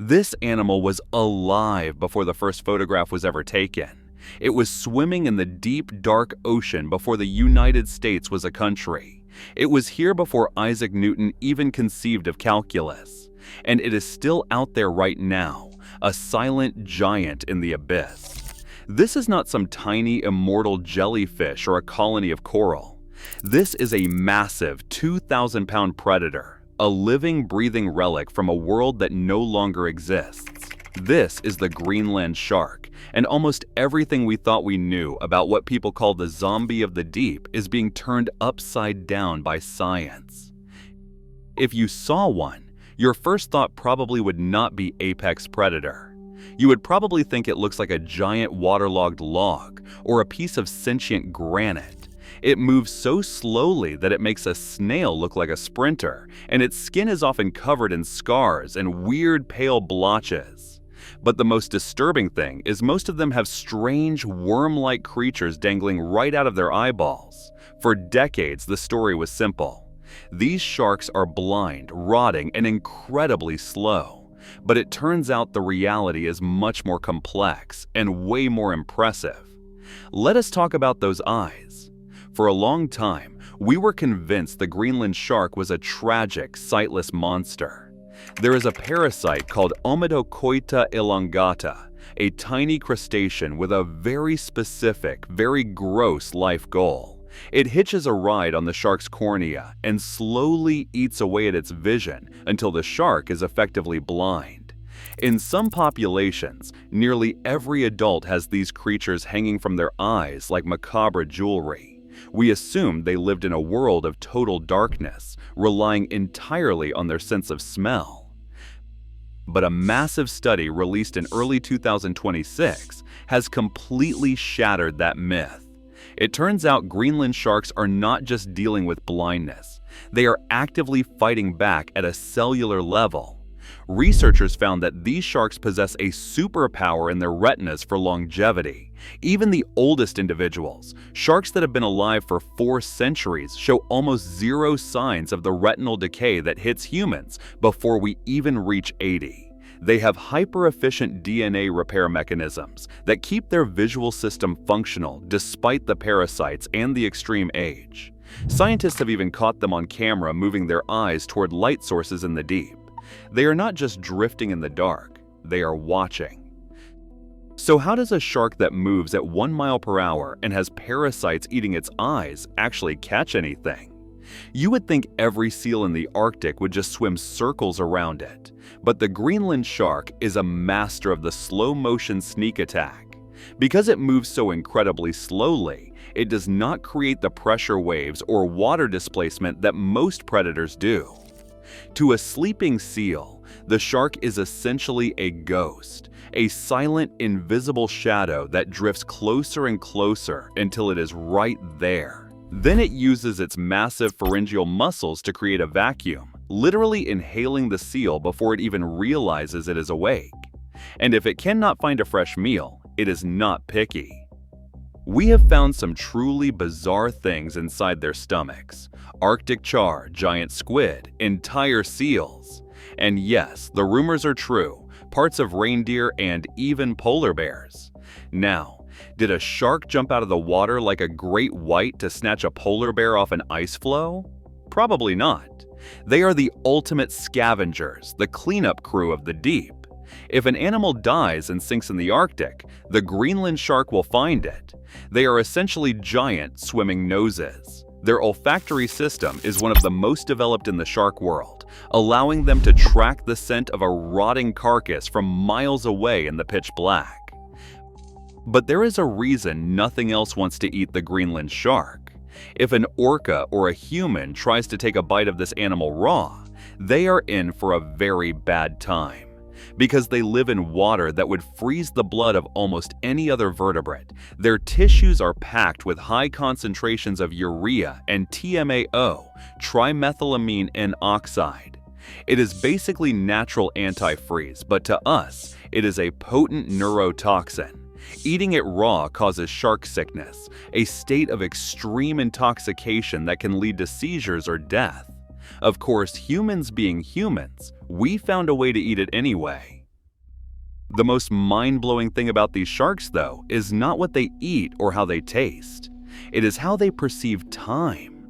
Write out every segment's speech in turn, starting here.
This animal was alive before the first photograph was ever taken. It was swimming in the deep, dark ocean before the United States was a country. It was here before Isaac Newton even conceived of calculus. And it is still out there right now, a silent giant in the abyss. This is not some tiny, immortal jellyfish or a colony of coral. This is a massive 2,000-pound predator, a living, breathing relic from a world that no longer exists. This is the Greenland shark, and almost everything we thought we knew about what people call the zombie of the deep is being turned upside down by science. If you saw one, your first thought probably would not be apex predator. You would probably think it looks like a giant waterlogged log or a piece of sentient granite. It moves so slowly that it makes a snail look like a sprinter, and its skin is often covered in scars and weird pale blotches. But the most disturbing thing is most of them have strange worm-like creatures dangling right out of their eyeballs. For decades, the story was simple. These sharks are blind, rotting, and incredibly slow. But it turns out the reality is much more complex and way more impressive. Let us talk about those eyes. For a long time, we were convinced the Greenland shark was a tragic, sightless monster. There is a parasite called Omidocoita elongata, a tiny crustacean with a very specific, very gross life goal. It hitches a ride on the shark's cornea and slowly eats away at its vision until the shark is effectively blind. In some populations, nearly every adult has these creatures hanging from their eyes like macabre jewelry. We assumed they lived in a world of total darkness, relying entirely on their sense of smell. But a massive study released in early 2026 has completely shattered that myth. It turns out Greenland sharks are not just dealing with blindness. They are actively fighting back at a cellular level. Researchers found that these sharks possess a superpower in their retinas for longevity. Even the oldest individuals, sharks that have been alive for 4 centuries, show almost zero signs of the retinal decay that hits humans before we even reach 80. They have hyper-efficient DNA repair mechanisms that keep their visual system functional despite the parasites and the extreme age. Scientists have even caught them on camera moving their eyes toward light sources in the deep. They are not just drifting in the dark, they are watching. So how does a shark that moves at 1 mile per hour and has parasites eating its eyes actually catch anything? You would think every seal in the Arctic would just swim circles around it, but the Greenland shark is a master of the slow-motion sneak attack. Because it moves so incredibly slowly, it does not create the pressure waves or water displacement that most predators do. To a sleeping seal, the shark is essentially a ghost, a silent, invisible shadow that drifts closer and closer until it is right there. Then it uses its massive pharyngeal muscles to create a vacuum, literally inhaling the seal before it even realizes it is awake. And if it cannot find a fresh meal, it is not picky. We have found some truly bizarre things inside their stomachs: Arctic char, giant squid, entire seals. And yes, the rumors are true, parts of reindeer and even polar bears. Now, did a shark jump out of the water like a great white to snatch a polar bear off an ice floe? Probably not. They are the ultimate scavengers, the cleanup crew of the deep. If an animal dies and sinks in the Arctic, the Greenland shark will find it. They are essentially giant swimming noses. Their olfactory system is one of the most developed in the shark world, allowing them to track the scent of a rotting carcass from miles away in the pitch black. But there is a reason nothing else wants to eat the Greenland shark. If an orca or a human tries to take a bite of this animal raw, they are in for a very bad time. Because they live in water that would freeze the blood of almost any other vertebrate, their tissues are packed with high concentrations of urea and TMAO, trimethylamine N-oxide. It is basically natural antifreeze, but to us, it is a potent neurotoxin. Eating it raw causes shark sickness, a state of extreme intoxication that can lead to seizures or death. Of course, humans being humans, we found a way to eat it anyway. The most mind-blowing thing about these sharks, though, is not what they eat or how they taste. It is how they perceive time.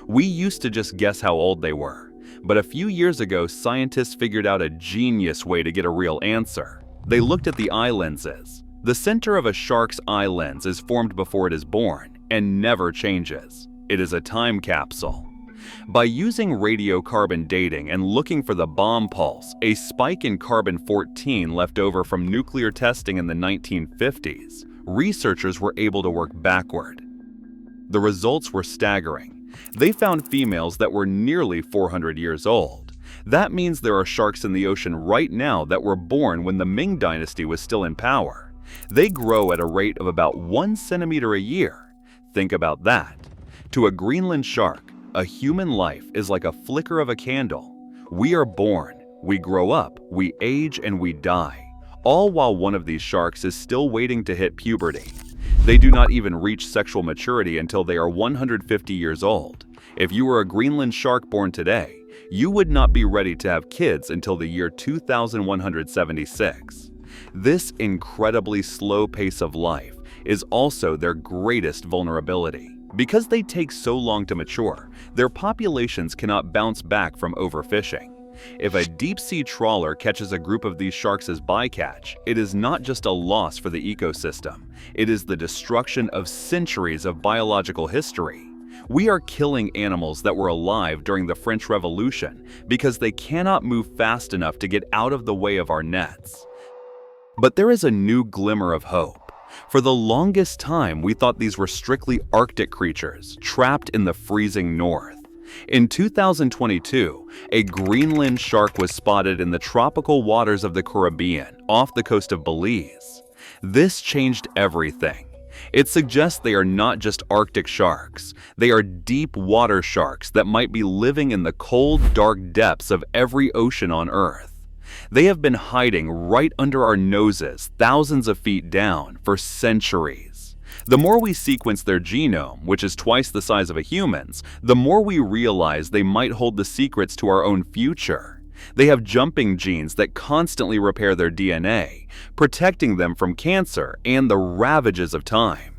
We used to just guess how old they were, but a few years ago, scientists figured out a genius way to get a real answer. They looked at the eye lenses. The center of a shark's eye lens is formed before it is born and never changes. It is a time capsule. By using radiocarbon dating and looking for the bomb pulse, a spike in carbon-14 left over from nuclear testing in the 1950s, researchers were able to work backward. The results were staggering. They found females that were nearly 400 years old. That means there are sharks in the ocean right now that were born when the Ming Dynasty was still in power. They grow at a rate of about 1 centimeter a year. Think about that. To a Greenland shark, a human life is like a flicker of a candle. We are born, we grow up, we age, and we die, all while one of these sharks is still waiting to hit puberty. They do not even reach sexual maturity until they are 150 years old. If you were a Greenland shark born today, you would not be ready to have kids until the year 2176. This incredibly slow pace of life is also their greatest vulnerability. Because they take so long to mature, their populations cannot bounce back from overfishing. If a deep-sea trawler catches a group of these sharks as bycatch, it is not just a loss for the ecosystem. It is the destruction of centuries of biological history. We are killing animals that were alive during the French Revolution because they cannot move fast enough to get out of the way of our nets. But there is a new glimmer of hope. For the longest time, we thought these were strictly Arctic creatures, trapped in the freezing north. In 2022, a Greenland shark was spotted in the tropical waters of the Caribbean, off the coast of Belize. This changed everything. It suggests they are not just Arctic sharks. They are deep water sharks that might be living in the cold, dark depths of every ocean on Earth. They have been hiding right under our noses, thousands of feet down, for centuries. The more we sequence their genome, which is twice the size of a human's, the more we realize they might hold the secrets to our own future. They have jumping genes that constantly repair their DNA, protecting them from cancer and the ravages of time.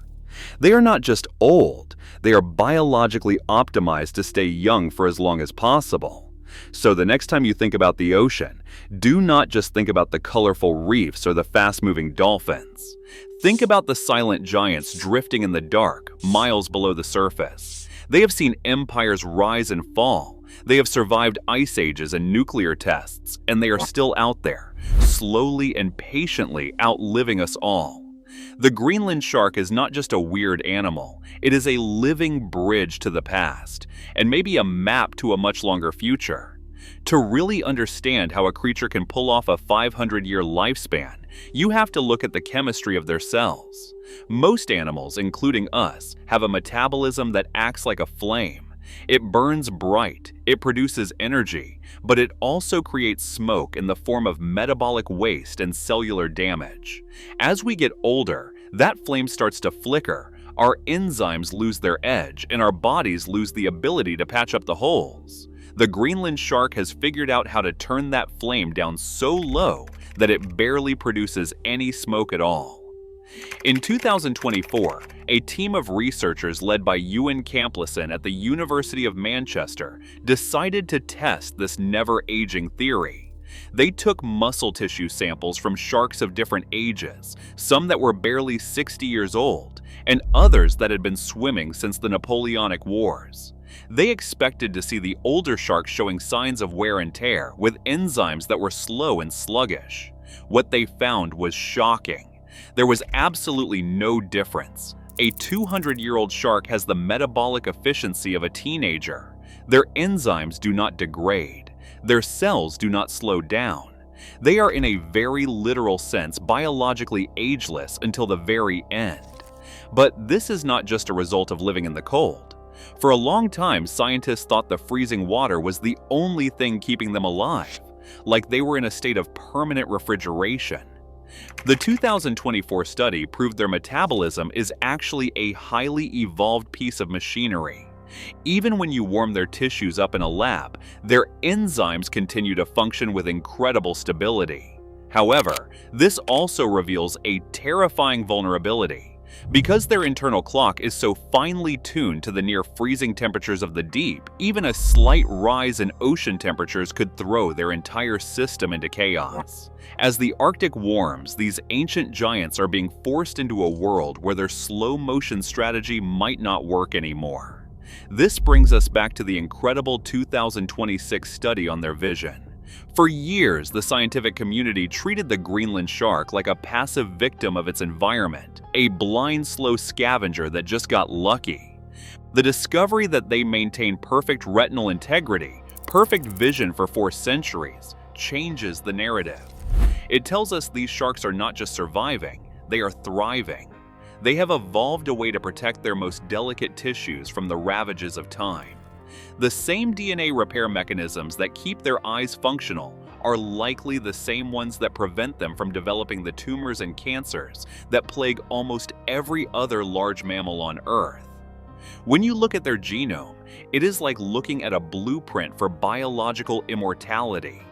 They are not just old, they are biologically optimized to stay young for as long as possible. So the next time you think about the ocean, do not just think about the colorful reefs or the fast-moving dolphins. Think about the silent giants drifting in the dark, miles below the surface. They have seen empires rise and fall. They have survived ice ages and nuclear tests, and they are still out there, slowly and patiently outliving us all. The Greenland shark is not just a weird animal, it is a living bridge to the past, and maybe a map to a much longer future. To really understand how a creature can pull off a 500-year lifespan, you have to look at the chemistry of their cells. Most animals, including us, have a metabolism that acts like a flame. It burns bright, it produces energy, but it also creates smoke in the form of metabolic waste and cellular damage. As we get older, that flame starts to flicker, our enzymes lose their edge, and our bodies lose the ability to patch up the holes. The Greenland shark has figured out how to turn that flame down so low that it barely produces any smoke at all. In 2024, a team of researchers led by Ewan Camplison at the University of Manchester decided to test this never-aging theory. They took muscle tissue samples from sharks of different ages, some that were barely 60 years old, and others that had been swimming since the Napoleonic Wars. They expected to see the older sharks showing signs of wear and tear with enzymes that were slow and sluggish. What they found was shocking. There was absolutely no difference. A 200-year-old shark has the metabolic efficiency of a teenager. Their enzymes do not degrade. Their cells do not slow down. They are in a very literal sense biologically ageless until the very end. But this is not just a result of living in the cold. For a long time, scientists thought the freezing water was the only thing keeping them alive, like they were in a state of permanent refrigeration. The 2024 study proved their metabolism is actually a highly evolved piece of machinery. Even when you warm their tissues up in a lab, their enzymes continue to function with incredible stability. However, this also reveals a terrifying vulnerability. Because their internal clock is so finely tuned to the near-freezing temperatures of the deep, even a slight rise in ocean temperatures could throw their entire system into chaos. As the Arctic warms, these ancient giants are being forced into a world where their slow-motion strategy might not work anymore. This brings us back to the incredible 2026 study on their vision. For years, the scientific community treated the Greenland shark like a passive victim of its environment, a blind, slow scavenger that just got lucky. The discovery that they maintain perfect retinal integrity, perfect vision for 4 centuries, changes the narrative. It tells us these sharks are not just surviving, they are thriving. They have evolved a way to protect their most delicate tissues from the ravages of time. The same DNA repair mechanisms that keep their eyes functional are likely the same ones that prevent them from developing the tumors and cancers that plague almost every other large mammal on Earth. When you look at their genome, it is like looking at a blueprint for biological immortality.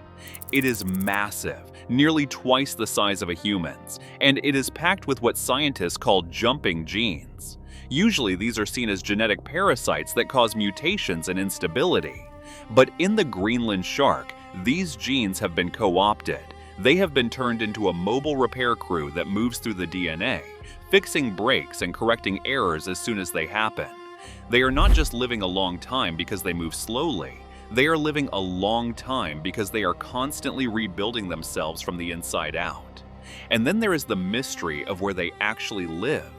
It is massive, nearly twice the size of a human's, and it is packed with what scientists call jumping genes. Usually these are seen as genetic parasites that cause mutations and instability. But in the Greenland shark, these genes have been co-opted. They have been turned into a mobile repair crew that moves through the DNA, fixing breaks and correcting errors as soon as they happen. They are not just living a long time because they move slowly. They are living a long time because they are constantly rebuilding themselves from the inside out. And then there is the mystery of where they actually live.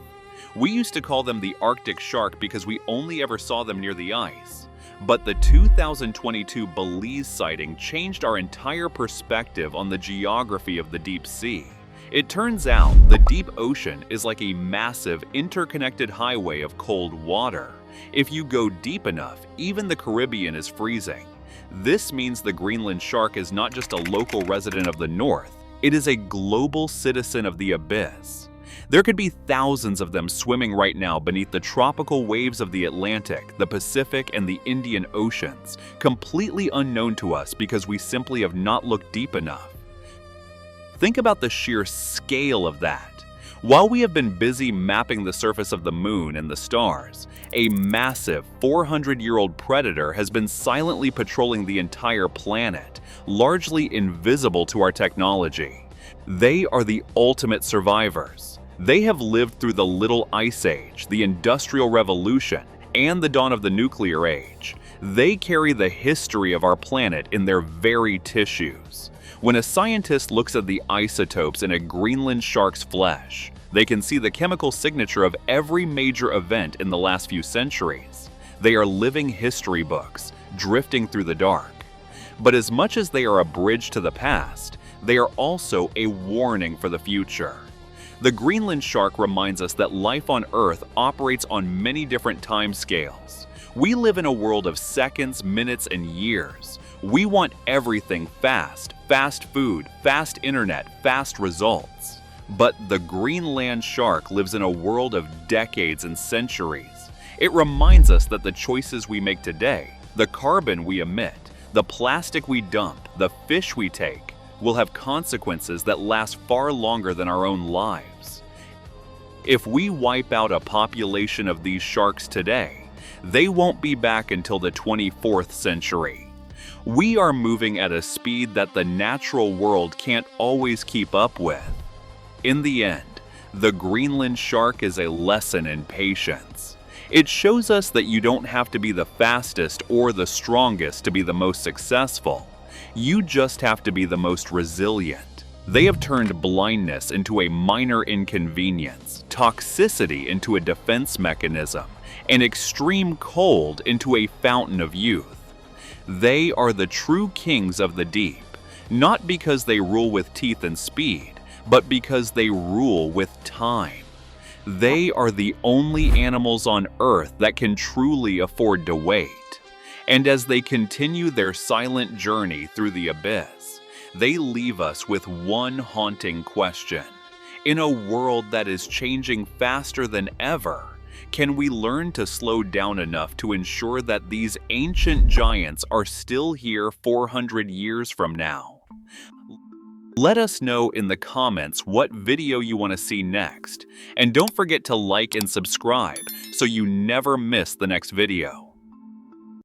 We used to call them the Arctic shark because we only ever saw them near the ice. But the 2022 Belize sighting changed our entire perspective on the geography of the deep sea. It turns out the deep ocean is like a massive interconnected highway of cold water. If you go deep enough, even the Caribbean is freezing. This means the Greenland shark is not just a local resident of the North, it is a global citizen of the abyss. There could be thousands of them swimming right now beneath the tropical waves of the Atlantic, the Pacific, and the Indian Oceans, completely unknown to us because we simply have not looked deep enough. Think about the sheer scale of that. While we have been busy mapping the surface of the moon and the stars, a massive 400-year-old predator has been silently patrolling the entire planet, largely invisible to our technology. They are the ultimate survivors. They have lived through the Little Ice Age, the Industrial Revolution, and the dawn of the nuclear age. They carry the history of our planet in their very tissues. When a scientist looks at the isotopes in a Greenland shark's flesh, they can see the chemical signature of every major event in the last few centuries. They are living history books, drifting through the dark. But as much as they are a bridge to the past, they are also a warning for the future. The Greenland shark reminds us that life on Earth operates on many different time scales. We live in a world of seconds, minutes, and years. We want everything fast, fast food, fast internet, fast results. But the Greenland shark lives in a world of decades and centuries. It reminds us that the choices we make today, the carbon we emit, the plastic we dump, the fish we take, will have consequences that last far longer than our own lives. If we wipe out a population of these sharks today, they won't be back until the 24th century. We are moving at a speed that the natural world can't always keep up with. In the end, the Greenland shark is a lesson in patience. It shows us that you don't have to be the fastest or the strongest to be the most successful. You just have to be the most resilient. They have turned blindness into a minor inconvenience, toxicity into a defense mechanism, and extreme cold into a fountain of youth. They are the true kings of the deep, not because they rule with teeth and speed, but because they rule with time. They are the only animals on Earth that can truly afford to wait. And as they continue their silent journey through the abyss, they leave us with one haunting question. In a world that is changing faster than ever, can we learn to slow down enough to ensure that these ancient giants are still here 400 years from now? Let us know in the comments what video you want to see next, and don't forget to like and subscribe so you never miss the next video.